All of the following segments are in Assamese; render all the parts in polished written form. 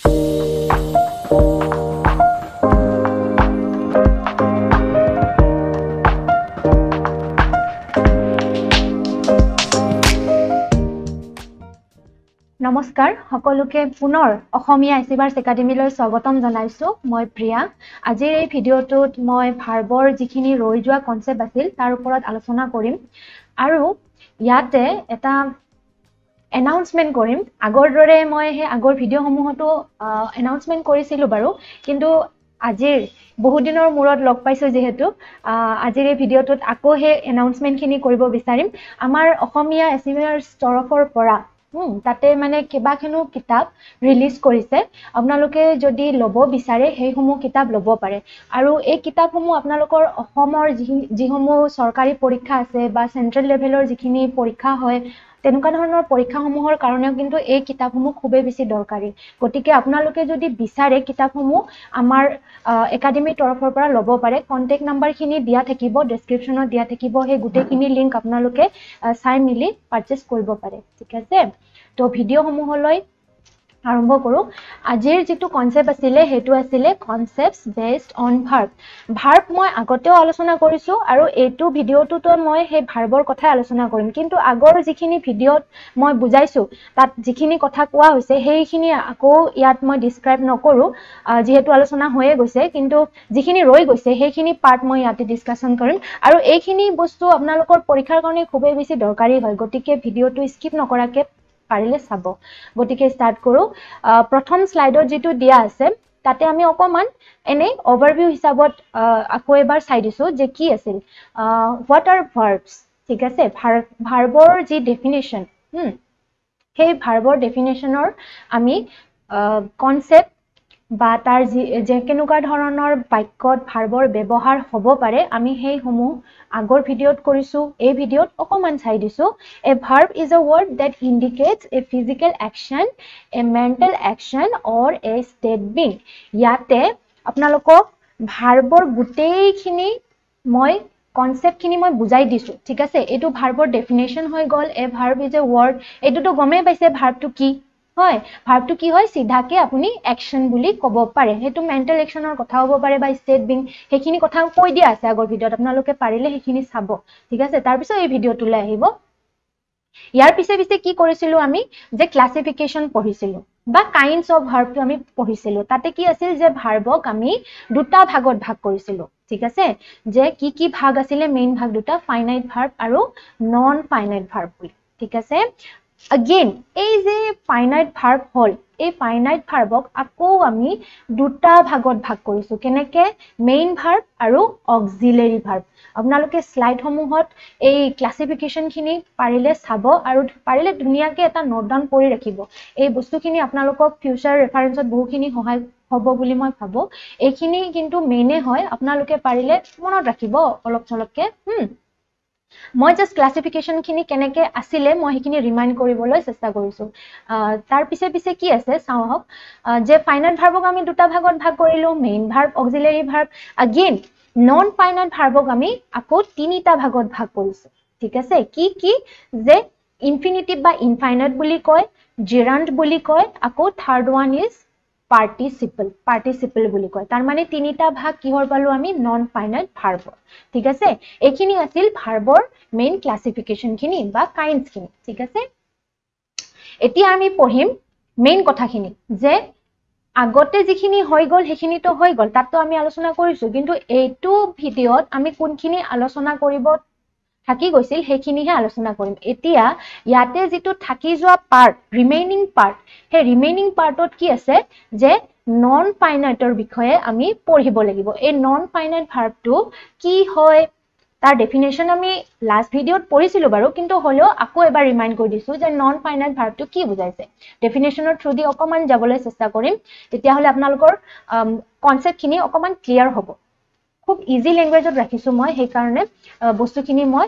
নমস্কাৰ সকলোকে পুনৰ অসমীয়া এচিভাৰ্ছ একাডেমীলৈ স্বাগতম জনাইছো মই প্ৰিয়া আজিৰ এই ভিডিঅ'টোত মই ভাৰ্বৰ যিখিনি ৰৈ যোৱা কনসেপ্ট আছিল তাৰ ওপৰত আলোচনা কৰিম আৰু ইয়াতে এটা এনাউন্সমেন্ট কৰিম আগৰ দৰে মই হে আগৰ ভিডিঅ'সমূহতো এনাউন্সমেন্ট কৰিছিলো বাৰু কিন্তু আজিৰ বহু দিনৰ মূৰত লগ পাইছো যেহেতু আজিৰ এই ভিডিঅ'টোত আকৌ হে এনাউন্সমেন্টখিনি কৰিব বিচাৰিম আমাৰ অসমীয়া এচিভাৰ্ছ তৰফৰ পৰা তাতে মানে কেবাখনো কিতাপ ৰিলিজ কৰিছে আপোনালোকে যদি লব বিচাৰে সেইসমূহ কিতাপ লব পাৰে আৰু এই কিতাপসমূহ আপোনালোকৰ অসমৰ যিসমূহ চৰকাৰী পৰীক্ষা আছে বা চেন্ট্ৰেল লেভেলৰ যিখিনি পৰীক্ষা হয় তেনেকুৱা ধৰণৰ পৰীক্ষাসমূহৰ কাৰণেও কিন্তু এই কিতাপসমূহ খুবেই বেছি দৰকাৰী গতিকে আপোনালোকে যদি বিচাৰে কিতাপসমূহ আমাৰ একাডেমীৰ তৰফৰ পৰা লব পাৰে কন্টেক্ট নাম্বাৰখিনি দিয়া থাকিব ডেসক্ৰিপচনত দিয়া থাকিব সেই গোটেইখিনি লিংক আপোনালোকে চাই মিলি পাৰচেজ কৰিব পাৰে ঠিক আছে তো ভিডিঅ'সমূহলৈ আৰম্ভ কৰো আজিৰ যেটো কনসেপ্ট আছিল হেতু আছিল কনসেপ্টস বেসড অন ভাৰ্ব মই আগতেও আলোচনা কৰিছো আৰু এইটো ভিডিঅ'টোতো মই হে ভাৰ্বৰ কথা আলোচনা কৰিম কিন্তু আগৰ যিখিনি ভিডিঅ'ত মই বুজাইছো তাত যিখিনি কথা কোৱা হৈছে সেইখিনি আকৌ ইয়াত মই ডেসক্ৰাইব নকৰো যেহেতু আলোচনা হৈয়ে গৈছে কিন্তু যিখিনি ৰৈ গৈছে সেইখিনি পাৰ্ট মই ইয়াতে ডিসকাশন কৰিম আৰু এইখিনি বস্তু আপোনালোকৰ পৰীক্ষাৰ কাৰণে খুবেই বেছি দৰকাৰী হয় গতিকে ভিডিঅ'টো স্কিপ নকৰাকে পাৰিলে চাব গতিকে স্টাৰ্ট কৰো প্ৰথম স্লাইডত যেটো দিয়া আছে তাতে আমি অকমান এনে ওভাৰভিউ হিচাপত আকৌ এবাৰ চাই দিছো যে কি আছিল what are verbs ঠিক আছে ভাৰ্বৰ যি ডেফিনেশন সেই ভাৰ্বৰ ডেফিনেশনৰ আমি কনসেপ্ট বা তাৰ যে কেনেকুৱা ধৰণৰ বাক্যত ভাৰ্বৰ ব্যৱহাৰ হ'ব পাৰে আমি সেই সমূহ আগৰ ভিডিঅ'ত কৰিছো এই ভিডিঅ'ত অকমান চাই দিছো a verb is a word that indicates a physical action a mental action or a state being ইয়াতে আপোনালোকক ভাৰ্বৰ গোটেইখিনি মই কনসেপ্ট খিনি মই বুজাই দিছো ঠিক আছে এটো ভাৰ্বৰ ডেফিনেশন হৈ গল a verb is a word এটোটো গমে পাইছে ভাৰ্বটো কি হয় ভাৰ্বটো কি হয় সিধাকে আপুনি অ্যাকশন বুলি ক'ব পাৰে হেতু মেন্টাল অ্যাকশনৰ কথা হ'ব পাৰে বা ষ্টেট বিং হেখিনি কথা কৈ দিয়া আছে আগৰ ভিডিঅ'ত আপোনালোকে পাৰিলে হেখিনি চাব ঠিক আছে তাৰ পিছত এই ভিডিঅ'টোলৈ আহিব ইয়াৰ পিছে কি কৰিছিলো আমি যে ক্লাসিফিকেশন পঢ়িছিলো বা কাইন্ডস অফ ভাৰ্বটো আমি পঢ়িছিলো তাতে কি আছিল যে ভাৰ্বক আমি দুটা ভাগত ভাগ কৰিছিলো ঠিক আছে যে কি ভাগ আছিল মেইন ভাগ দুটা ফাইনাইট ভাৰ্ব আৰু নন ফাইনাইট ভাৰ্ব বুলি ঠিক আছে again এই যে ফাইনাইট ভাৰ্ব হল এই ফাইনাইট ভাৰ্বক আকৌ আমি দুটা ভাগত ভাগ কৰিছো কেনেকে মেইন ভাৰ্ব আৰু অক্সিলাৰি ভাৰ্ব আপোনালোকে স্লাইড সমূহত এই ক্লাসিফিকেশন খিনি পাৰিলে চাব আৰু পাৰিলে ধুনিয়াকে এটা নোট ডাউন কৰি ৰাখিব এই বস্তুখিনি আপোনালোকক ফিউচাৰ ৰেফাৰেন্সত বহুখিনি সহায় হ'ব বুলি মই ভাবো এইখিনি কিন্তু মেইনে হয় আপোনালোকে পাৰিলে মনত ৰাখিব অলপ চলপকে মই জাস্ট ক্লাসিফিকেশন খিনি কেনেকে আছিল মই হেখিনি ৰিমাইন্ড কৰিবলৈ চেষ্টা কৰিছো তাৰ পিছে কি আছে চাওক যে ফাইনাইট ভাৰ্বক আমি দুটা ভাগত ভাগ কৰিলো main verb auxiliary verb again non finite ভাৰ্বক আমি আকৌ তিনিটা ভাগত ভাগ কৰিছো ঠিক আছে কি যে ইনফিনিটিভ বা ইনফাইনাইট বুলি কয় জেৰান্ট বুলি কয় আকৌ থাৰ্ড ওয়ান ইজ পাৰ্টিসিপল বুলি কয় তাৰ মানে তিনিটা ভাগ কিহৰ পালো আমি নন ফাইনাইট ভাৰ্বৰ ঠিক আছে এইখিনি আছিল ভাৰ্বৰ মেইন ক্লাসিফিকেশন খিনি বা কাইন্ডস খিনি ঠিক আছে এতিয়া আমি পঢ়িম মেইন কথাখিনি যে আগতে যিখিনি হৈ গল হেখিনি তো হৈ গল তাতো আমি আলোচনা কৰিছো কিন্তু এইটো ভিডিঅত আমি কোনখিনি আলোচনা কৰিব থাকি গৈছিল হেখিনিহে আলোচনা কৰিম এতিয়া ইয়াতে যেটো থাকি যোৱা পাৰ্ট ৰিমেইনিং পাৰ্ট হে ৰিমেইনিং পাৰ্টত কি আছে যে নন ফাইনাইটৰ বিষয়ে আমি পঢ়িব লাগিব এই নন ফাইনাইট ভাৰ্বটো কি হয় তাৰ ডেফিনেশন আমি লাষ্ট ভিডিঅত পঢ়িছিলো বাৰু কিন্তু হলেও আকৌ এবাৰ ৰিমাইন্ড কৰি দিছো যে নন ফাইনাইট ভাৰ্বটো কি বুজাইছে ডেফিনেশনৰ থ্ৰু দি অকমান যাবলৈ চেষ্টা কৰিম তেতিয়া হলে আপোনালোকৰ কনসেপ্ট খিনি অকমান ক্লিয়াৰ হ'ব খুব ইজি ল্যাঙ্গুৱেজত ৰাখিছো মই সেই কাৰণে বস্তুখিনি মই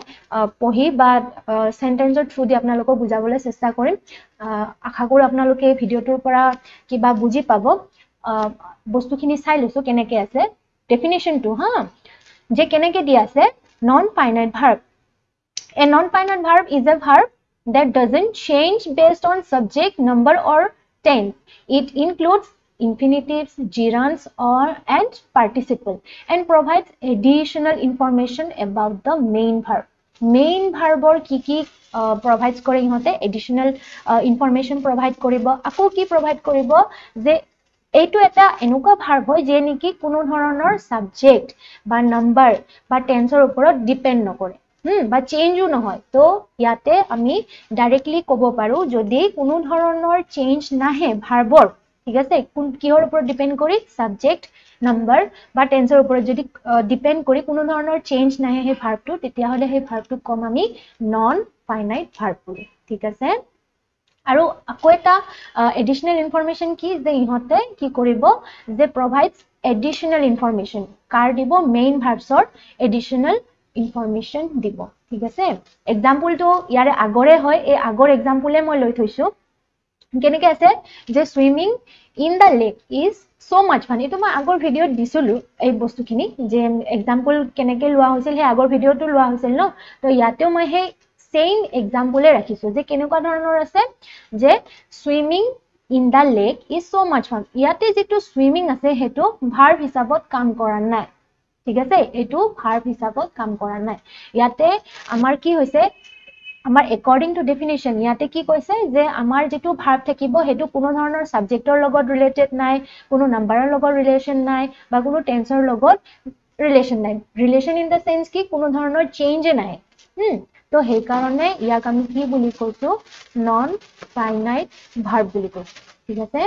পঢ়ি বা সেন্টেন্সৰ থ্ৰু দি আপোনালোকক বুজাবলৈ চেষ্টা কৰিম আশা কৰো আপোনালোকে এই ভিডিঅটোৰ পৰা কিবা বুজি পাব বস্তুখিনি চাই লৈছো কেনেকে আছে ডেফিনেশনটো যে কেনেকে দি আছে non-finite verb. A non-finite verb is a verb that doesn't change based on subject, number or tense. It includes infinitives, gerunds, and participle, and provides additional information about the main verb. Main verbor ki provides kore ihote additional information provide koribo. Ako ki provide koribo je এইটো এটা এনেকুৱা ভাৰ্ব হয় যে নেকি কোনো ধৰণৰ সাবজেক্ট বা নাম্বাৰ বা টেন্সৰ ওপৰত ডিপেন্ড নকৰে বা চেঞ্জও নহয় তো ইয়াতে আমি ডাইৰেক্টলি ক'ব পাৰো যদি কোনো ধৰণৰ চেঞ্জ নাহে ভাৰ্বৰ ঠিক আছে কোন কিহৰ ওপৰত ডিপেন্ড কৰি সাবজেক্ট নাম্বাৰ বা টেন্সৰ ওপৰত যদি ডিপেন্ড কৰি কোনো ধৰণৰ চেঞ্জ নাহে হে ভাৰ্বটো তেতিয়া হলে হে ভাৰ্বটো কম আমি নন ফাইনাইট ভাৰ্ব বুলি ঠিক আছে আৰু আকৌ এটা এডিশনাল ইনফৰমেশন কি যে ইহতে কি কৰিব যে provides additional information কাৰ দিব মেইন ভাৰ্বছৰ additional information দিব ঠিক আছে এক্সাম্পলটো ইয়াৰে আগৰে হয় এই আগৰ এক্সাম্পলে মই লৈ থৈছো কেনেকৈ আছে যে swimming in the lake is so much fun এটো মই আগৰ ভিডিওত দিছিলো এই বস্তুখিনি যে এক্সাম্পল কেনেকৈ লোৱা হৈছিল হে আগৰ ভিডিওটো লোৱা হৈছিল ন তো ইয়াতেও মই হে same example rakhisu je kenuka dhoroner ase je swimming in the lake is so much fun yate jetu swimming ase hetu verb hisabot kaam kora nai thik ase etu verb hisabot kaam kora nai yate amar ki hoise amar according to definition yate ki koise je amar jetu verb thakibo hetu kono dhoroner subjector logot related nai kono number logot relation nai ba kono tense or logot relation in the sense ki kono dhoroner change nai তো সেই কারণে ইয়াক আমি কি বুলি কৈছো নন ফাইনাইট ভার্ব বুলি কৈছো ঠিক আছে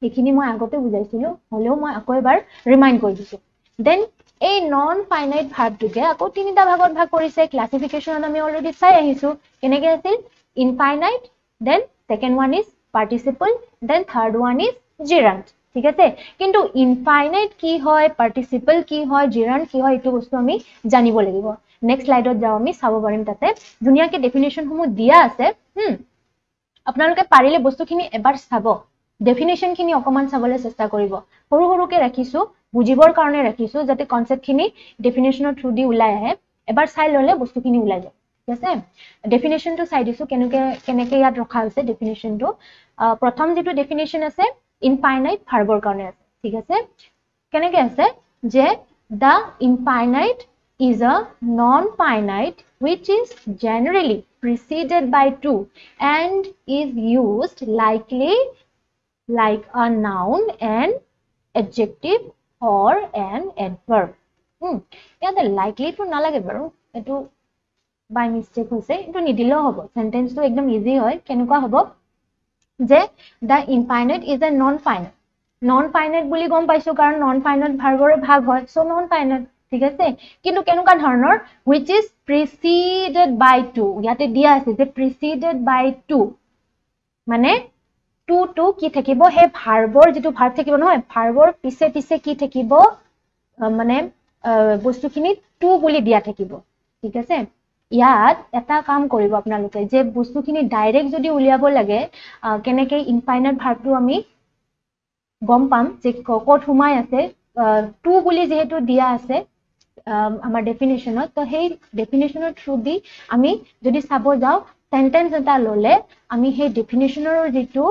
এখিনি মই আগতে বুজাইছিলো হলেও মই আকৌ এবাৰ ৰিমাইন্ড কৰি দিছো দেন এই নন ফাইনাইট ভাৰ্বটোকে আকৌ তিনিটা ভাগত ভাগ কৰিছে ক্লাসিফিকেশনত আমি অলৰেডি চাই আহিছো কেনেকৈ আছিল infinite then second one is participle then third one is gerund ঠিক আছে কিন্তু ইনফাইনাইট কি হয় পার্টিসিপল কি হয় gerund কি হয় এটো বস্তু আমি জানিব লাগিব next slide যাও আমি চাব পাৰিম তাতে দুনিয়াকে ডেফিনিশন সমূহ দিয়া আছে আপোনালোকে পাৰিলে বস্তুখিনি এবাৰ চাব ডেফিনিশন খিনি অকমান চাবলৈ চেষ্টা কৰিব সৰু সৰুকে ৰাখিছো বুজিবৰ কাৰণে ৰাখিছো যাতে কনসেপ্টখিনি ডেফিনিশনৰ থ্ৰু দি ওলাই আহে এবাৰ চাই ললে বস্তুখিনি ওলাই যায় ঠিক আছে ডেফিনিশনটো চাই দিছো কেনেকৈ ইয়াত ৰখা হৈছে ডেফিনিশনটো প্ৰথম যেটো ডেফিনিশন আছে ইনফাইনাইট ভাৰ্বৰ কাৰণে আছে ঠিক আছে কেনেকৈ আছে যে the infinite is a non-finite which is generally preceded by to and is used likely like a noun, an adjective or an adverb. ইয়াতে likely to নালাগে বাৰু এটো by mistake হৈছে এটো নিদিলেও হ'ব সেন্টেন্সটো একদম ইজি হয় কেনেকুৱা হ'ব যে the infinite is a non-finite বুলি গম পাইছো কাৰণ non-finite ভাৰ্বৰে ভাগ হয় so non-finite ঠিক আছে কিন্তু কেনেকুৱা ধৰণৰ which is preceded by to ইয়াতে দিয়া আছে যে preceded by to মানে to কি থাকিব হে ভাৰ্বৰ যেটো ভাৰ্ব থাকিব নহয় ভাৰ্বৰ পিছে পিছে কি থাকিব মানে বস্তুখিনি to বুলি দিয়া থাকিব ঠিক আছে ইয়াত এটা কাম কৰিব আপোনালোকে যে বস্তুখিনি ডাইৰেক্ট যদি উলিয়াব লাগে কেনেকৈ ইনফাইনাইট ভাৰ্বটো আমি গম পাম যে কত হুমাই আছে to বুলি যেহেতু দিয়া আছে আমাৰ ডেফিনিশনত তো সেই ডেফিনিশনৰ থ্ৰু দি আমি যদি চাব যাও সেন্টেন্স এটা ললে আমি সেই ডেফিনিশনৰ যেটো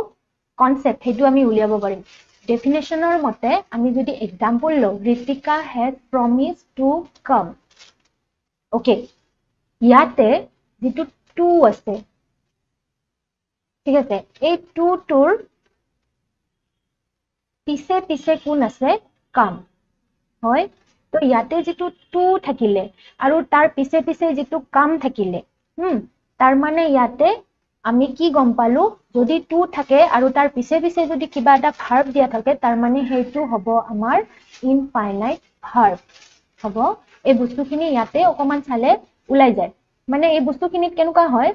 কনসেপ্ট হেতু আমি উলিয়াব পাৰিম ডেফিনিশনৰ মতে আমি যদি एग्जांपल লও Ritika has promised to come okay ইয়াতে যেটো to আছে ঠিক আছে এই to তোৰ পিছে পিছে কোন আছে কাম হয় তো ইয়াতে যেটো to থাকিলে আৰু তাৰ পিছে পিছে যেটো কাম থাকিলে তাৰ মানে ইয়াতে আমি কি গম পালো যদি to থাকে আৰু তাৰ পিছে পিছে যদি কিবা এটা ভাৰ্ব দিয়া থাকে তাৰ মানে হেতু হ'ব আমাৰ ইনফাইনাইট ভাৰ্ব হ'ব এই বস্তুখিনি ইয়াতে অকমান চালে উলাই যায় মানে এই বস্তুখিনিত কেনেকুৱা হয়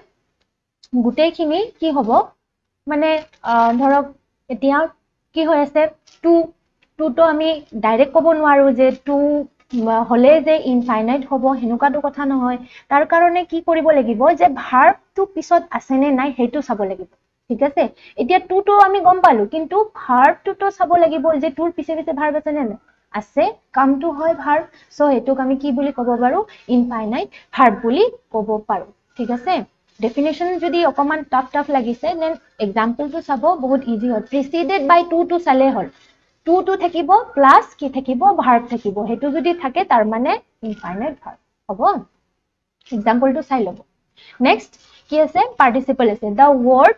গুটেইখিনি কি হ'ব মানে ধৰক এতিয়া কি হৈ আছে to তো আমি ডাইৰেক্ট ক'ব নোৱাৰো যে to হলে যে ইনফাইনাইট হ'ব হেনুকাটো কথা নহয় তাৰ কাৰণে কি কৰিব লাগিব যে ভাৰ্বটো পিছত আছে নে নাই হেতু চাব লাগিব ঠিক আছে এতিয়া to আমি গম পালো কিন্তু ভাৰ্বটো তো চাব লাগিব যে তোৰ পিছে পিছে ভাৰ্ব আছে নে নাই আছে কামটো হয় ভাৰ্ব সো হেতুক আমি কি বুলি ক'ব পাৰো ইনফাইনাইট ভাৰ্ব বুলি ক'ব পাৰো ঠিক আছে definition যদি অকমান টাফ লাগিছে then example টো চাব বহুত ইজি হয় preceded by to টো চালে হল to থাকিব plus কি থাকিব verb থাকিব হেতু যদি থাকে তাৰ মানে infinite verb হ'ব example টো চাই লব next কি আছে participle আছে the word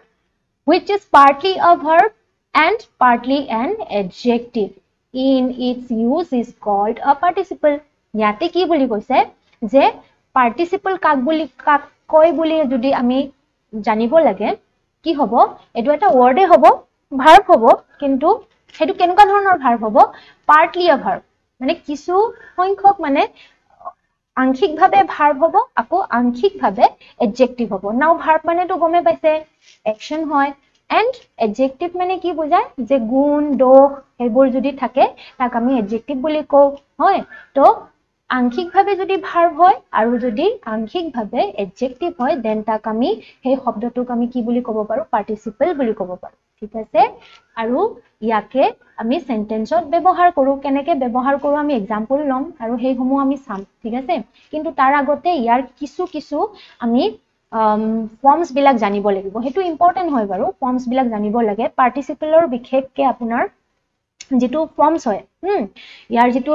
which is partly a verb and partly an adjective in its use is called a participle ইয়াতে কি বুলি কৈছে যে participle কাক বুলি কাক কয় বুলি যদি আমি জানিব লাগে কি হ'ব এটো এটা word এ হ'ব verb হ'ব কিন্তু হেতু কেনেকুৱা ধৰণৰ verb হ'ব partly a verb মানে কিছু সংখ্যক মানে আংশিকভাৱে verb হ'ব আকৌ আংশিকভাৱে adjective হ'ব নাও verb মানে তো গমে পাইছে action হয় and adjective মানে কি বুজায় যে গুণ দোষ হেবোৰ যদি থাকে তাক আমি adjective বুলি কও হয় তো আংশিকভাৱে যদি verb হয় আৰু যদি আংশিকভাৱে adjective হয় দেন তাক আমি সেই শব্দটোক আমি কি বুলি ক'ব পাৰো participle বুলি ক'ব পাৰো ঠিক আছে আৰু ইয়াকে আমি সেন্টেন্সত ব্যৱহাৰ কৰো কেনেকে ব্যৱহাৰ কৰো আমি एग्जांपल লম আৰু সেই সমূহ আমি চাম ঠিক আছে কিন্তু তাৰ আগতে ইয়াৰ কিছু আমি ফৰ্মস বিলাক জানিব লাগিব হেতু ইম্পৰ্টেন্ট হয় বাৰু ফৰ্মস বিলাক জানিব লাগে পাৰ্টিসিপলৰ বিশেষকে আপোনাৰ যেটো ফৰ্মস হয় ইয়াৰ যেটো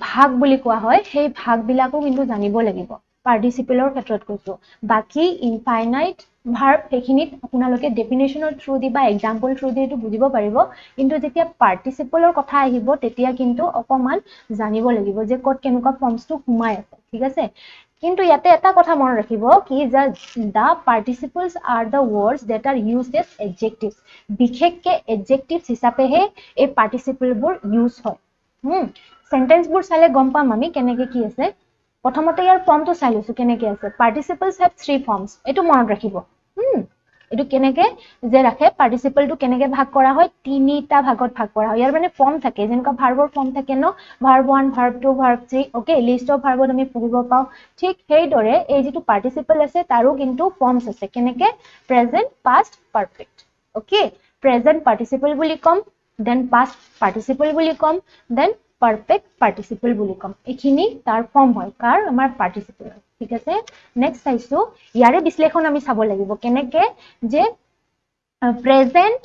ভাগ বুলি কোৱা হয় সেই ভাগ বিলাকো কিন্তু জানিব লাগিব পাৰ্টিসিপলৰ ক্ষেত্ৰত কৈছো বাকি ইনফাইনাইট ভাৰ্ব এখিনিত আপোনালোকে ডেফিনেশনৰ থ্ৰু দি বা एग्जांपल থ্ৰু দি এটো বুজিব পাৰিব কিন্তু যেতিয়া পাৰ্টিসিপলৰ কথা আহিব তেতিয়া কিন্তু অকমান জানিব লাগিব যে কত কেনেকুৱা ফৰ্মসটো ঘুমাই আছে ঠিক আছে কিন্তু ইয়াতে এটা কথা মনত ৰাখিব কি যে the participles are the words that are used as adjectives বিশেষকে adjectives হিচাপেহে এই participle বোৰ ইউজ হয় সেন্টেন্স বোৰ চালে গম পাম আমি কেনেকে কি আছে প্ৰথমতে ইয়াৰ ফর্মটো চাই লৈছো কেনেকে আছে participles have three forms এটো মনত ৰাখিব এটো কেনেকে যে ৰাখে participle টো কেনেকে ভাগ কৰা হয় তিনিটা ভাগত ভাগ কৰা হয় ইয়াৰ মানে ফৰ্ম থাকে যেনেকা ভাৰ্বৰ ফর্ম থাকে ন verb 1 verb 2 verb 3 okay list of ভাৰ্বত আমি পঢ়িব পাও ঠিক সেই দৰে এই যেটো participle আছে তাৰো কিন্তু ফর্মস আছে কেনেকে present past perfect okay present participle বুলি কম then past participle বুলি কম then perfect participle বুলি কম এখিনি তাৰ ফৰ্ম হয় কাৰ আমাৰ participle ঠিক আছে নেক্সট চাইছো ইয়াৰে বিশ্লেষণ আমি চাব লাগিব কেনেকে যে present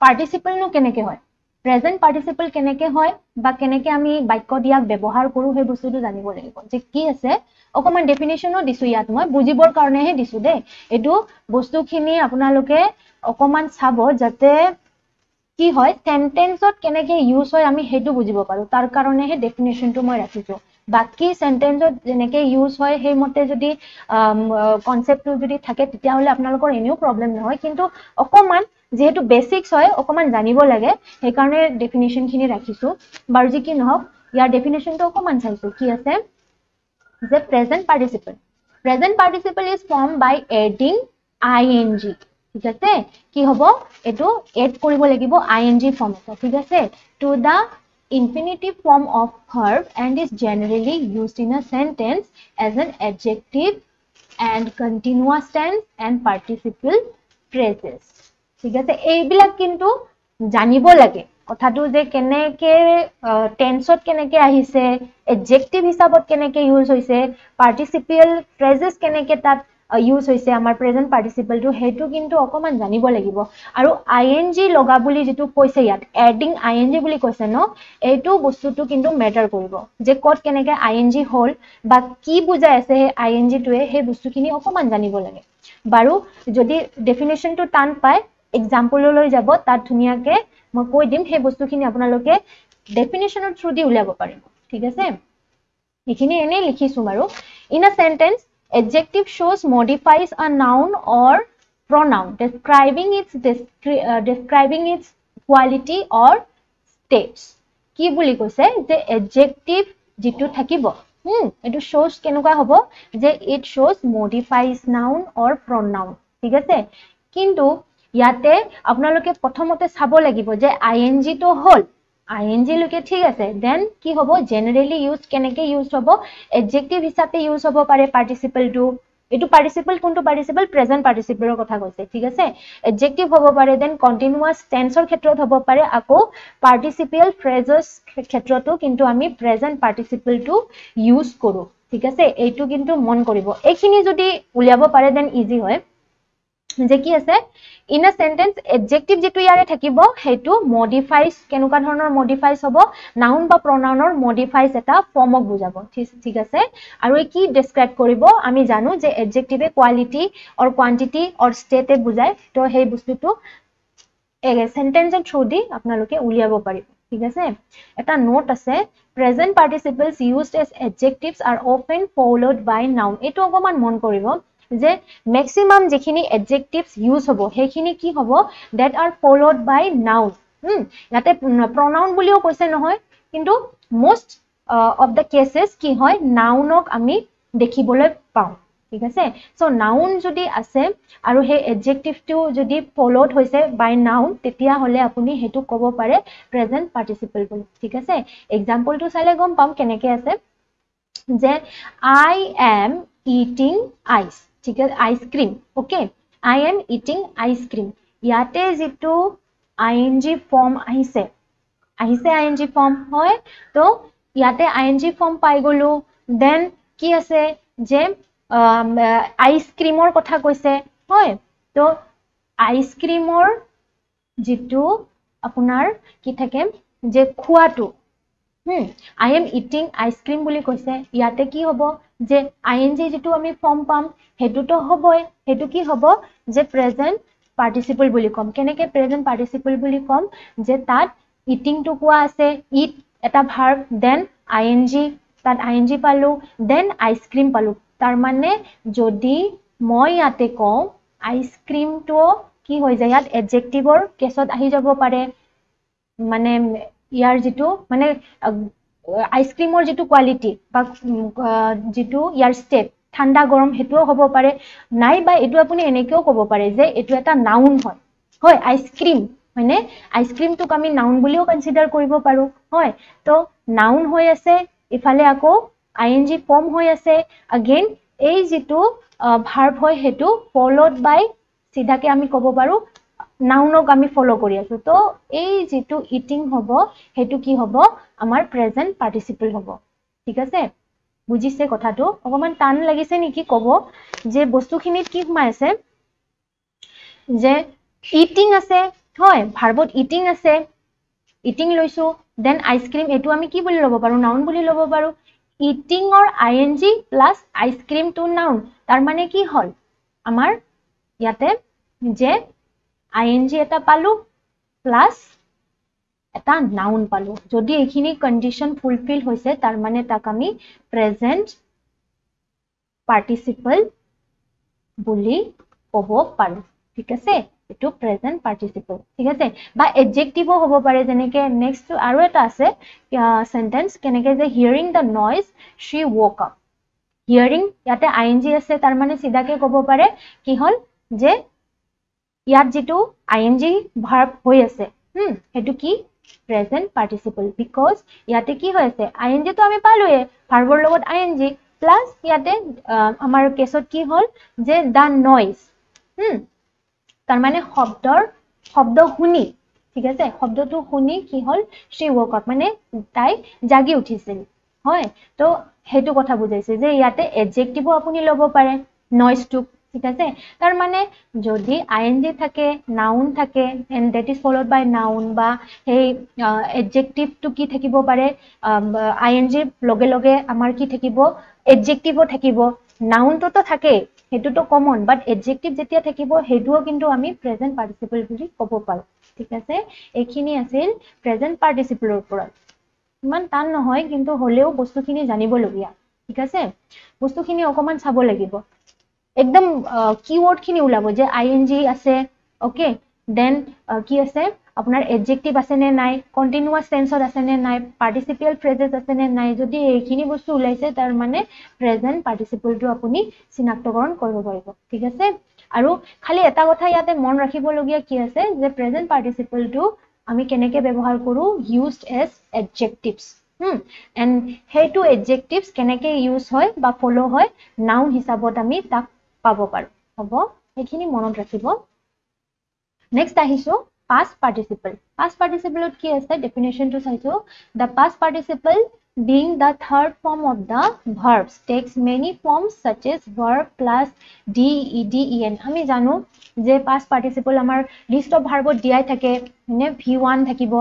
participle নো কেনেকে হয় present participle কেনেকে হয় বা কেনেকে আমি বাক্য দিয়াক ব্যৱহাৰ কৰো হে বস্তুটো জানিব লাগিব যে কি আছে অকমান ডেফিনেশনও দিছো ইয়াত মই বুজিবৰ কাৰণেহে দিছো দে এটো বস্তুখিনি আপোনালোকে অকমান চাব যাতে কি হয় সেন্টেন্সত কেনেকে ইউজ হয় আমি হেতু বুজিব পাৰো তাৰ কাৰণেহে ডেফিনেশনটো মই ৰাখিছো বাকি সেন্টেন্সত যেনেকে ইউজ হয় সেই মতে যদি কনসেপ্টটো যদি থাকে তেতিয়া হলে আপোনালোকৰ এনেও প্ৰবলেম নহয় কিন্তু অকমান যেহেতু বেসিক্স হয় অকমান জানিব লাগে সেই কাৰণে ডেফিনেশন খিনি ৰাখিছো বাৰু যি কি নহওক ইয়াৰ ডেফিনেশনটো অকমান চাইছো কি আছে যে present participle is formed by adding ing ঠিক আছে কি হ'ব এটো এড কৰিব লাগিব ing ফর্ম ঠিক আছে to the infinitive form of verb and is generally used in a sentence as an adjective and continuous tense and participle phrases ঠিক আছে এইবিলাক কিন্তু জানিব লাগে কথাটো যে কেনেকে টেন্সত কেনেকে আহিছে adjective হিচাপত কেনেকে ইউজ হৈছে participial phrases কেনেকে তাত ইউজ হৈছে আমাৰ present participle টো হেতু কিন্তু অকমান জানিব লাগিব আৰু ing লগা বুলি যেটো কৈছে ইয়াত adding ing বুলি কৈছে ন এইটো বস্তুটো কিন্তু ম্যাটাৰ কৰিব যে কত কেনেকে ing হল বা কি বুজাই আছে হে ing টোৱে হে বস্তুখিনি অকমান জানিব লাগে বাৰু যদি ডেফিনেশনটো টান পায় एग्जांपल লৈ যাব তাত ধুনিয়াকে মই কৈ দিম হে বস্তুখিনি আপোনালোকে ডেফিনেশনৰ থ্ৰু দি উলিয়াব পাৰিব ঠিক আছে এখিনি এনে লিখিছো বাৰু in a sentence adjective shows modifies a noun or pronoun describing its quality or states কি বুলি কৈছে যে adjective যেটো থাকিব এটো shows কেনেকুৱা হ'ব যে it shows modifies noun or pronoun ঠিক আছে কিন্তু ইয়াতে আপোনালোকে প্ৰথমতে চাব লাগিব যে ing তো হল ing লকে ঠিক আছে দেন কি হ'ব জেনাৰেলি ইউজ কেনেকে ইউজ হ'ব adjective হিচাপে ইউজ হ'ব পাৰে participle টো এটো participle কোনটো participle present participle ৰ কথা কৈছে ঠিক আছে adjective হ'ব পাৰে দেন continuous tense ৰ ক্ষেত্ৰত হ'ব পাৰে আকৌ participial phrases ক্ষেত্ৰতো কিন্তু আমি present participle টো ইউজ কৰো ঠিক আছে এইটো কিন্তু মন কৰিব এইখিনি যদি উলিয়াব পাৰে দেন ইজি হয় যে কি আছে ইন আ সেন্টেন্স এডজেক্টিভ যেটো ইয়াৰে থাকিব হেতু মডিফাইজ কেনেকুৱা ধৰণৰ মডিফাইজ হ'ব নাউন বা প্ৰনাউনৰ মডিফাইজ এটা ফৰ্মক বুজাব ঠিক আছে আৰু কি ডেসক্ৰাইব কৰিব আমি জানো যে এডজেক্টিভে কোৱালিটি অৰ কোৱান্টিটি অৰ ষ্টেটে বুজায় তো সেই বস্তুটো সেন্টেন্সৰ থ্ৰু দি আপোনালোকে উলিয়াব পাৰিব ঠিক আছে এটা নোট আছে present participles used as adjectives are often followed by noun এটো অকমান মন কৰিব যে ম্যাক্সিমাম যেখিনি এডজেক্টিভস ইউজ হ'ব হেখিনি কি হ'ব that are followed by noun ইয়াতে pronoun বুলিও কৈছে নহয় কিন্তু most of the cases কি হয় নাউনক আমি দেখিবলৈ পাওঁ ঠিক আছে সো নাউন যদি আছে আৰু হে এডজেক্টিভটো যদি ফলোড হৈছে বাই নাউন তেতিয়া হলে আপুনি হেতু ক'ব পাৰে প্ৰেজেন্ট পাৰ্টিসিপল বুলি ঠিক আছে এক্সাম্পলটো চালে গম পাম কেনেকৈ আছে যে I am eating ice ঠিক আছে ice cream okay I am eating ice cream ইয়াতে যেটো ing ফর্ম আহিছে ing ফর্ম হয় তো ইয়াতে ing ফর্ম পাই গলো দেন কি আছে যে আইসক্ৰিমৰ কথা কৈছে হয় তো আইসক্ৰিমৰ যেটো আপোনাৰ কি থাকে যে খোৱাটো I am eating ice cream বুলি কৈছে ইয়াতে কি হ'ব যে ing যেটো আমি ফর্ম পাম হেতুটো হবই হেতু কি হ'ব যে প্ৰেজেন্ট পাৰ্টিসিপল বুলি কম কেনেকৈ প্ৰেজেন্ট পাৰ্টিসিপল বুলি কম যে তাত eating to কোৱা আছে eat এটা ভাৰ্ব দেন ing তাত ing পালো দেন আইসক্ৰিম পালো তাৰ মানে যদি মই ইয়াতে কওঁ আইসক্ৰিমটো কি হৈ যায় ইয়াত এডজেক্টিভৰ কেছত আহি যাব পাৰে মানে ইয়াৰ যেটো মানে আইসক্ৰিমৰ যেটো কোৱালিটি বা যেটো ইয়াৰ ষ্টেট ঠাণ্ডা গৰম হেতুও হ'ব পাৰে নাই বা এটো আপুনি এনেকেও ক'ব পাৰে যে এটো এটা নাউন হয় হয় আইসক্ৰিম মানে আইসক্ৰিমটোক আমি নাউন বুলিও কনসিডাৰ কৰিব পাৰো হয় তো নাউন হৈ আছে ইফালে আকৌ ing ফৰ্ম হৈ আছে अगेन এই যেটো ভাৰ্ব হয় হেতু ফলোড বাই সিধাকে আমি ক'ব পাৰো নাউনক আমি ফলো কৰি আছো তো এই যেটো ইটিং হ'ব হেতু কি হ'ব আমাৰ প্ৰেজেন্ট পাৰ্টিসিপল হ'ব ঠিক আছে বুজিছে কথাটো অকমান টান লাগিছে নেকি ক'ব যে বস্তুখিনিত কি সোমাই আছে যে ইটিং আছে হয় ভাৰ্বত ইটিং আছে ইটিং লৈছো দেন আইসক্ৰিম এটো আমি কি বুলি ল'ব পাৰো নাউন বুলি ল'ব পাৰো eating or ing plus ice cream to noun তাৰ মানে কি হল আমাৰ ইয়াতে যে ing এটা পালো প্লাস এটা নাউন পালো যদি এইখিনি কন্ডিশন ফুলফিল হৈছে তাৰ মানে তাক আমি প্ৰেজেন্ট পাৰ্টিসিপল বুলি ক'ব পাৰো ঠিক আছে এটো প্ৰেজেন্ট পাৰ্টিসিপল ঠিক আছে বা এডজেক্টিভও হ'ব পাৰে যেনেকে নেক্সট আৰু এটা আছে সেন্টেন্স কেনেকে যে hearing the noise she woke up hearing ইয়াতে ing আছে তাৰ মানে সিধাকে ক'ব পাৰে কি হল যে ইয়াত যেটো ing ভাৰ্ব হৈ আছে হেতু কি প্ৰেজেন্ট পাৰ্টিসিপল বিকজ ইয়াতে কি হৈ আছে ing তো আমি পালোয়ে ভাৰ্বৰ লগত ing প্লাস ইয়াতে আমাৰ কেছত কি হল যে the noise তাৰ মানে শব্দ শুনি ঠিক আছে শব্দটো শুনি কি হল she woke up মানে তাই জাগি উঠিছিল হয় তো হেতু কথা বুজাইছে যে ইয়াতে এডজেক্টিভও আপুনি ল'ব পাৰে noise টু ঠিক আছে তাৰ মানে যদি ing থাকে নাউন থাকে and that is followed by noun বা সেই এডজেক্টিভ টু কি থাকিব পাৰে ing লগে লগে আমাৰ কি থাকিব এডজেক্টিভও থাকিব নাউন তো থাকে হেতু তো কমন বাট এডজেক্টিভ যেতিয়া থাকিব হেতুও কিন্তু আমি প্ৰেজেন্ট পাৰ্টিসিপল বুলি ক'ব পাৰো ঠিক আছে এইখিনি আছিল প্ৰেজেন্ট পাৰ্টিসিপলৰ ওপৰত ইমান টান নহয় কিন্তু হলেও বস্তুখিনি জানিবলগীয়া ঠিক আছে বস্তুখিনি অকমান চাব লাগিব একদম কিওয়াৰ্ড খিনি উলাব যে ing আছে ওকে দেন কি আছে আপোনাৰ এডজেক্টিভ আছে নে নাই কন্টিনিউয়াস টেন্সত আছে নে নাই পাৰ্টিসিপিয়েল ফ্ৰেজেস আছে নে নাই যদি এইখিনি বস্তু উলাইছে তাৰ মানে প্ৰেজেন্ট পাৰ্টিসিপলটো আপুনি চিনাক্তকৰণ কৰিব পাৰিব ঠিক আছে আৰু খালি এটা কথা ইয়াতে মন ৰাখিবলগীয়া কি আছে যে প্ৰেজেন্ট পাৰ্টিসিপলটো আমি কেনেকৈ ব্যৱহাৰ কৰো used as adjectives and হেতু adjectives কেনেকৈ ইউজ হয় বা ফলো হয় নাউন হিচাপত আমি তাক পাব পাৰো হ'ব এইখিনি মনত ৰাখিব নেক্সট আহিছো past participle কি আছে ডেফিনেশনটো চাইছো the past participle being the third form of the verbs takes many forms such as verb plus d ed en আমি জানো যে past participle আমাৰ list of verb দিয়াই থাকে মানে v1 থাকিব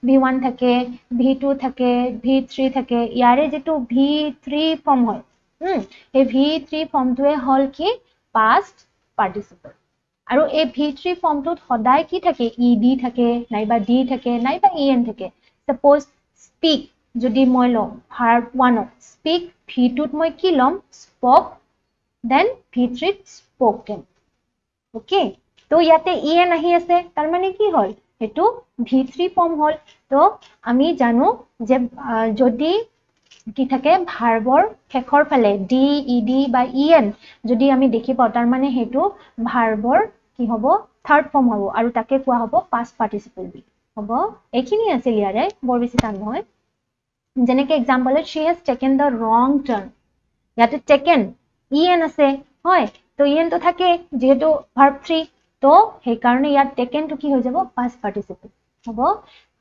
v1 থাকে v2 থাকে v3 থাকে ইয়াৰে যেটো v3 form হয় এই v3 ফৰ্মটোৱে হল কি past participle আৰু এই v3 ফৰ্মটোত সদায় কি থাকে ed থাকে নাইবা d থাকে নাইবা en থাকে suppose speak যদি মই লম verb 1 speak v2 ত মই কি লম spoke then v3 spoken okay তো ইয়াতে en আহি আছে তাৰ মানে কি হল হেতু v3 ফৰ্ম হল তো আমি জানো যে যদি কি থাকে ভাৰ্বৰ শেষৰ ফালে d ed বা en যদি আমি দেখি পাও তাৰ মানে হেতু ভাৰ্বৰ কি হ'ব থাৰ্ড ফৰ্ম হ'ব আৰু তাকে কোৱা হ'ব past participle বি হ'ব এখিনি আছিল ইয়াৰে বৰ বেছি টান নহয় যেনেকে example she has taken the wrong turn ইয়াতে taken en আছে হয় তো en তো থাকে যেহেতু verb 3 তো সেই কাৰণে ইয়াত taken তো কি হৈ যাব past participle হ'ব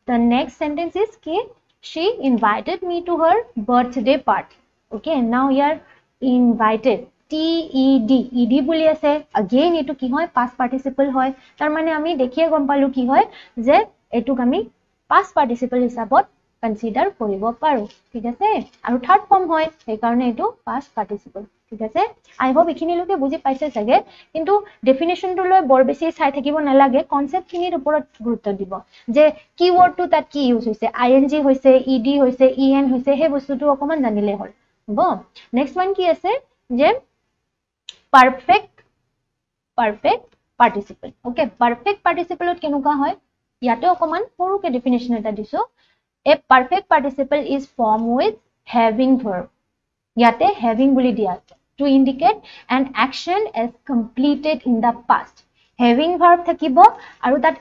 the next sentence is কি she invited me to her birthday party okay now here invited ted ed বুলি আছে again এটো কি হয় past participle হয় তাৰ মানে আমি দেখিয়ে গম পালো কি হয় যে এটোক আমি past participle হিচাপত কনসিডাৰ কৰিব পাৰো ঠিক আছে আৰু থাৰ্ড ফৰ্ম হয় সেই কাৰণে এটো past participle ঠিক আছে আই হোপ এখিনি লোকে বুজি পাইছে চাগে কিন্তু ডেফিনেশনটো লৈ বৰ বেছি চাই থাকিব নালাগে কনসেপ্ট খিনিৰ ওপৰত গুৰুত্ব দিব যে কিৱৰ্ডটো তাত কি ইউজ হৈছে আইএনজি হৈছে ইডি হৈছে ইএন হৈছে হে বস্তুটো অকমান জানিলে হ'ল হ'ব নেক্সট ওয়ান কি আছে যে perfect participle okay perfect participle কেনেকুৱা হয় ইয়াতে অকমান সৰুকে ডেফিনেশন এটা দিছো a perfect participle is formed with having verb ইয়াতে having বুলি দিয়া আছে to indicate an action as completed in the past having verb থাকিব আৰু তাত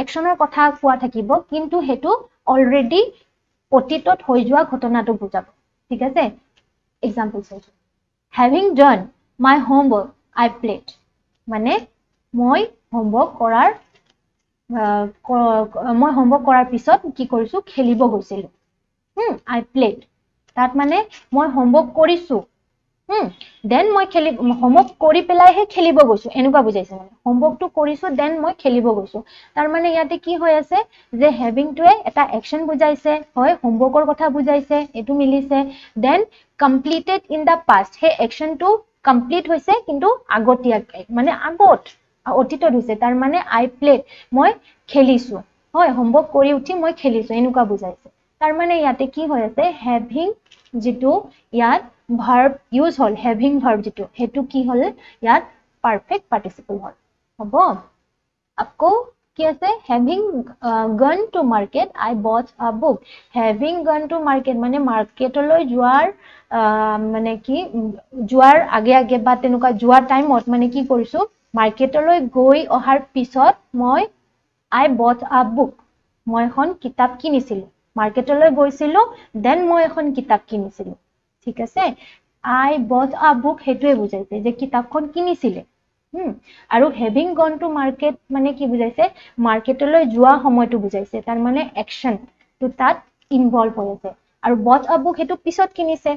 actionৰ কথা কোৱা থাকিব কিন্তু হেতু already অতীতত হৈ যোৱা ঘটনাটো বুজাব ঠিক আছে example চাইছো having done my homework I played মানে মই homework কৰাৰ পিছত কি কৰিছো খেলিব গৈছিলো I played তাত মানে মই homework কৰিছো then মই homework কৰি পেলাইহে খেলিব গৈছো এনেকুৱা বুজাইছে মানে homework টো কৰিছো then মই খেলিব গৈছো তাৰ মানে ইয়াতে কি হৈ আছে যে having টোৱে এটা action বুজাইছে হয় homeworkৰ কথা বুজাইছে এটো মিলিছে then completed in the past হে action টো complete হৈছে কিন্তু আগতীয়াকৈ মানে আগত অতীতত হৈছে তাৰ মানে I played মই খেলিছো হয় homework কৰি উঠি মই খেলিছো এনেকুৱা বুজাইছে তাৰ মানে ইয়াতে কি হৈ আছে having যেটো ইয়াত verb use হল having verb যেটো হেতু কি হল ইয়াত perfect participle হল হ'ব আকৌ কি আছে having gone to market I bought a book having gone to market মানে মাৰ্কেটলৈ যোৱাৰ মানে কি যোৱাৰ আগে বা তেনুকা যোৱাৰ টাইমত মানে কি কৰিছো মাৰ্কেটলৈ গৈ অহাৰ পিছত মই I bought a book মই এখন কিতাপ কিনিছিলো মাৰ্কেটলৈ গৈছিলো then মই এখন কিতাপ কিনিছিলো ঠিক আছে I bought a book হেতুৱে বুজাইছে যে কিতাপখন কিনিছিলে আৰু having gone to market মানে কি বুজাইছে মাৰ্কেটলৈ যোৱা সময়টো বুজাইছে তাৰ মানে action তো তাত ইনভলভ হৈ আছে আৰু bought a book হেতু পিছত কিনিছে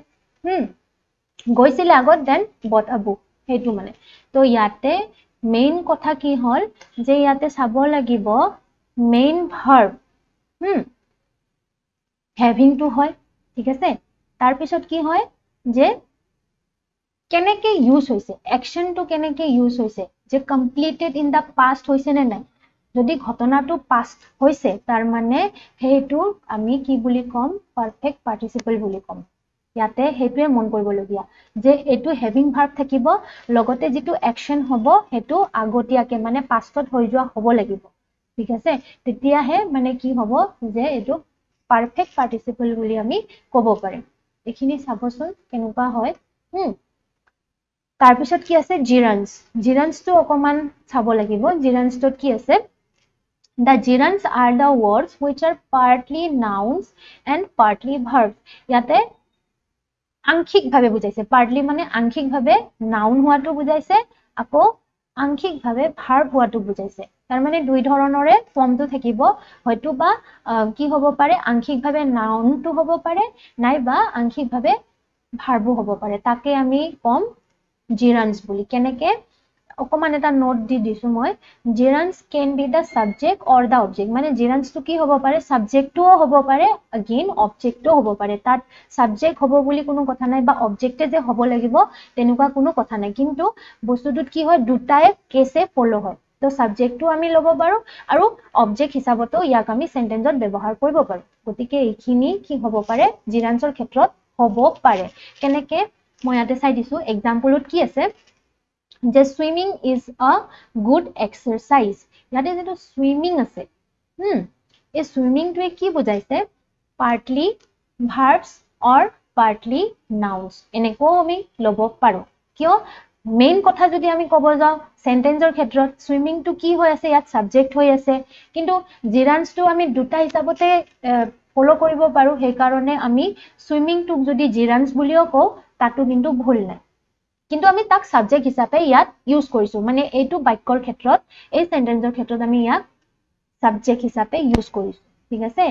গৈছিলে আগত then bought a book হেতু মানে তো ইয়াতে মেইন কথা কি হল যে ইয়াতে চাব লাগিব মেইন verb having to হয় ঠিক আছে তাৰ পিছত কি হয় যে কেনেকে ইউজ হৈছে action to কেনেকে ইউজ হৈছে যে completed in the past হৈছে নে নাই যদি ঘটনাটো past হৈছে তাৰ মানে হেতু আমি কি বুলি কম perfect participle বুলি কম ইয়াতে হেতুৱে মন কৰিবলগীয়া যে এটো having verb থাকিব লগতে যেটো action হ'ব হেতু আগতীয়াকে মানে pastত হৈ যোৱা হ'ব লাগিব ঠিক আছে তেতিয়াহে মানে কি হ'ব যে এটো perfect participle বুলি আমি ক'ব পাৰিম এখিনি চাবচোন কেনেকুৱা হয় তাৰ পিছত কি আছে gerunds তো অকমান চাব লাগিব gerunds তো কি আছে the gerunds are the words which are partly nouns and partly verbs ইয়াতে আংশিকভাৱে বুজাইছে partly মানে আংশিকভাৱে noun হোৱাটো বুজাইছে আকৌ আংশিকভাৱে verb হোৱাটো বুজাইছে তাৰ মানে দুই ধৰণৰে ফৰ্মটো থাকিব হয়তো বা কি হ'ব পাৰে আংশিকভাৱে নাউনটো হ'ব পাৰে নাইবা আংশিকভাৱে ভাৰ্বো হ'ব পাৰে তাকে আমি কম gerunds বুলি কেনেকে অকমান এটা নোট দি দিছো মই gerunds can be the subject or the object মানে gerunds তো কি হ'ব পাৰে subjectও হ'ব পাৰে again objectও হ'ব পাৰে তাত subject হ'ব বুলি কোনো কথা নাই বা object যে হ'ব লাগিব তেনেকুৱা কোনো কথা নাই কিন্তু বস্তুটোত কি হয় দুটাই কেসে ফলো হয় তো সাবজেক্টটো আমি ল'ব পাৰো আৰু অবজেক্ট হিচাপতো ইয়াক আমি সেন্টেন্সত ব্যৱহাৰ কৰিব পাৰো গতিকে এইখিনি কি হ'ব পাৰে জিৰান্সৰ ক্ষেত্ৰত হ'ব পাৰে কেনেকে মই ইয়াতে চাই দিছো এক্সাম্পলত কি আছে যে swimming is a good exercise ইয়াতে যেটো সুইমিং আছে এই সুইমিংটোৱে কি বুজাইছে পাৰ্টলি ভাৰ্বছ অৰ পাৰ্টলি নাউন্স এনেকৈ আমি ল'ব পাৰো কিয় মেইন কথা যদি আমি ক'ব যাও সেন্টেন্সৰ ক্ষেত্ৰত সুইমিং টু কি হৈ আছে ইয়াত সাবজেক্ট হৈ আছে কিন্তু জিৰান্সটো আমি দুটা হিচাপতে ফলো কৰিব পাৰো সেই কাৰণে আমি সুইমিং টুক যদি জিৰান্স বুলিও কও তাতো কিন্তু ভুল নাই কিন্তু আমি তাক সাবজেক্ট হিচাপে ইয়াত ইউজ কৰিছো মানে এইটো বাক্যৰ ক্ষেত্ৰত এই সেন্টেন্সৰ ক্ষেত্ৰত আমি ইয়াক সাবজেক্ট হিচাপে ইউজ কৰিছো ঠিক আছে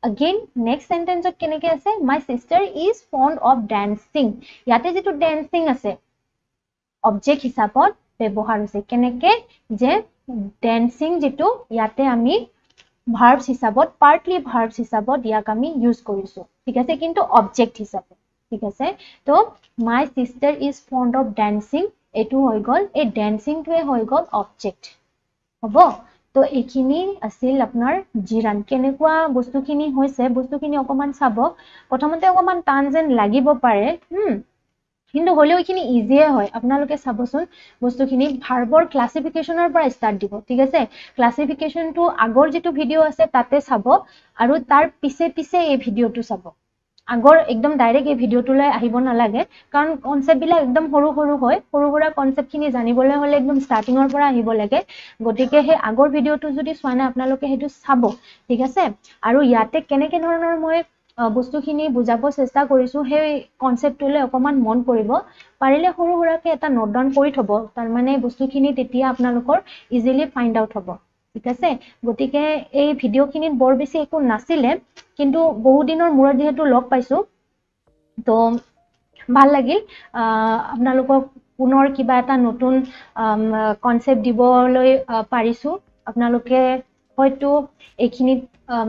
again next sentence কেনেকে আছে my sister is fond of dancing ইয়াতে যেটো dancing আছে object হিচাপত ব্যৱহাৰ হৈছে কেনেকে যে dancing যেটো ইয়াতে আমি verbs হিচাপত partly verbs হিচাপত ইয়াক আমি ইউজ কৰিছো ঠিক আছে কিন্তু object হিচাপে ঠিক আছে তো my sister is fond of dancing এটো হৈ গল এই dancing টোৱে হৈ গল object হ'ব তো এইখিনি আছিল আপোনাৰ জিৰান কেনেকুৱা বস্তুখিনি হৈছে বস্তুখিনি অকমান চাব প্ৰথমতে অকমান টান যেন লাগিব পাৰে কিন্তু হলেও এইখিনি ইজিয়ে হয় আপোনালোকে চাবচোন বস্তুখিনি ভাৰ্বৰ ক্লাসিফিকেশনৰ পৰা স্টাৰ্ট দিব ঠিক আছে ক্লাসিফিকেশনটো আগৰ যেটো ভিডিও আছে তাতে চাব আৰু তাৰ পিছে পিছে এই ভিডিওটো চাব আগৰ একদম ডাইৰেক্ট এই ভিডিওটোলৈ আহিব নালাগে কাৰণ কনসেপ্ট বিলাক একদম সৰু সৰু হয় সৰু সৰু কনসেপ্টখিনি জানিবলৈ হলে একদম ষ্টাৰ্টিংৰ পৰা আহিব লাগে গতিকে হে আগৰ ভিডিওটো যদি চোৱা নাই আপোনালোকে হেতু চাব ঠিক আছে আৰু ইয়াতে কেনেকে ধৰণৰ মই বস্তুখিনি বুজাব চেষ্টা কৰিছো সেই কনসেপ্টটোলৈ অকমান মন কৰিব পাৰিলে সৰু সৰুকে এটা নোট ডাউন কৰি থব তাৰ মানে বস্তুখিনি তেতিয়া আপোনালোকৰ ইজিলি ফাইন্ড আউট হ'ব ঠিক আছে গতিকে এই ভিডিওখিনিত বৰ বেছি একো নাছিলে কিন্তু বহু দিনৰ মূৰত যেহেতু লগ পাইছো তো ভাল লাগিল আপোনালোকক পুনৰ কিবা এটা নতুন কনসেপ্ট দিবলৈ পাৰিছো আপোনালোকে হয়তো এইখিনি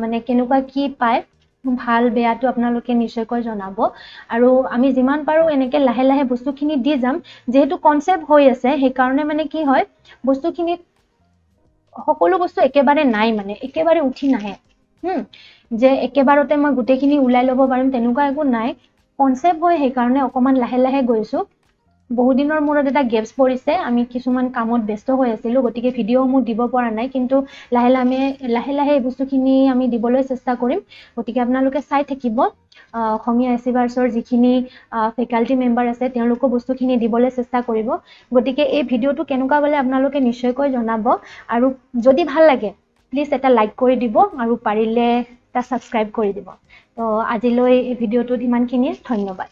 মানে কেনেকুৱা কি পায় ভাল বেয়াটো আপোনালোকে নিশ্চয়কৈ জনাব আৰু আমি যিমান পাৰো এনেকে লাহে লাহে বস্তুখিনি দি যাম যেহেতু কনসেপ্ট হৈ আছে সেই কাৰণে মানে কি হয় বস্তুখিনি সকলো বস্তু একেবাৰে নাই মানে একেবাৰে উঠি নাহে যে একেবাৰতে মই গুটেখিনি উলাই লব পাৰিম তেনেকুৱা একো নাই কনসেপ্ট হয় সেই কাৰণে অকমান লাহে লাহে গৈছো বহু দিনৰ মূৰত এটা গেপছ পৰিছে আমি কিছুমান কামত ব্যস্ত হৈ আছিলো গতিকে ভিডিওসমূহ দিব পৰা নাই কিন্তু লাহে লাহে এই বস্তুখিনি আমি দিবলৈ চেষ্টা কৰিম গতিকে আপোনালোকে চাই থাকিব অসমীয়া এচিভাৰ্ছৰ যিখিনি ফেকাল্টি মেম্বাৰ আছে তেওঁলোকো বস্তুখিনি দিবলৈ চেষ্টা কৰিব গতিকে এই ভিডিওটো কেনেকুৱা বলে আপোনালোকে নিশ্চয়কৈ জনাব আৰু যদি ভাল লাগে প্লিজ এটা লাইক কৰি দিব আৰু পাৰিলে এটা সাবস্ক্ৰাইব কৰি দিব তো আজিলৈ এই ভিডিওটোত ইমানখিনি ধন্যবাদ